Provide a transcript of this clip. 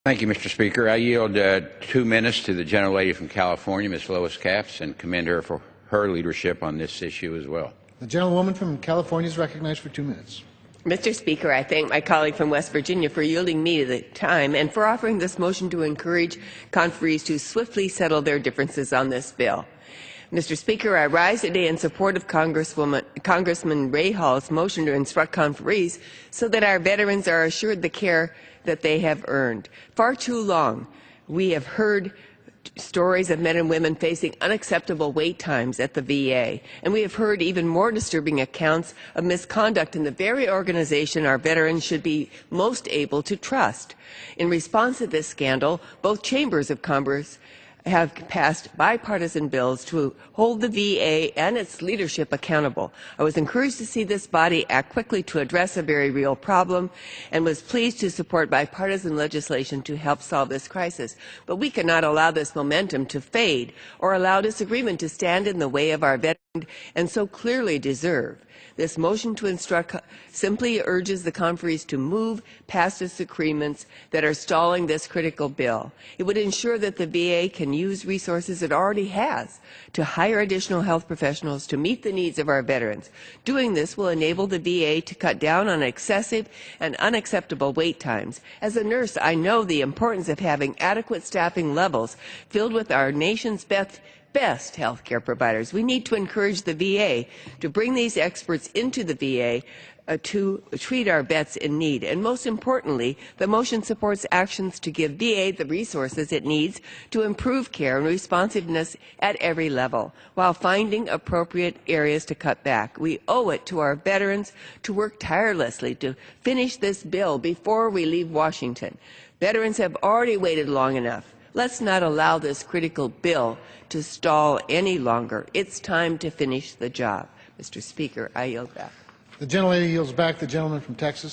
Thank you, Mr. Speaker. I yield 2 minutes to the gentlelady from California, Ms. Lois Capps, and commend her for her leadership on this issue as well. The gentlewoman from California is recognized for 2 minutes. Mr. Speaker, I thank my colleague from West Virginia for yielding me the time and for offering this motion to encourage conferees to swiftly settle their differences on this bill. Mr. Speaker, I rise today in support of Congressman Ray Hall's motion to instruct conferees so that our veterans are assured the care that they have earned. Far too long, we have heard stories of men and women facing unacceptable wait times at the VA, and we have heard even more disturbing accounts of misconduct in the very organization our veterans should be most able to trust. In response to this scandal, both chambers of Congress have passed bipartisan bills to hold the VA and its leadership accountable. I was encouraged to see this body act quickly to address a very real problem and was pleased to support bipartisan legislation to help solve this crisis. But we cannot allow this momentum to fade or allow disagreement to stand in the way of our veterans and so clearly deserve. This motion to instruct simply urges the conferees to move past disagreements that are stalling this critical bill. It would ensure that the VA can use resources it already has to hire additional health professionals to meet the needs of our veterans. Doing this will enable the VA to cut down on excessive and unacceptable wait times. As a nurse, I know the importance of having adequate staffing levels filled with our nation's best healthcare providers. We need to encourage the VA to bring these experts into the VA to treat our vets in need. And most importantly, the motion supports actions to give VA the resources it needs to improve care and responsiveness at every level, while finding appropriate areas to cut back. We owe it to our veterans to work tirelessly to finish this bill before we leave Washington. Veterans have already waited long enough. Let's not allow this critical bill to stall any longer. It's time to finish the job. Mr. Speaker, I yield back. The gentlelady yields back. The gentleman from Texas.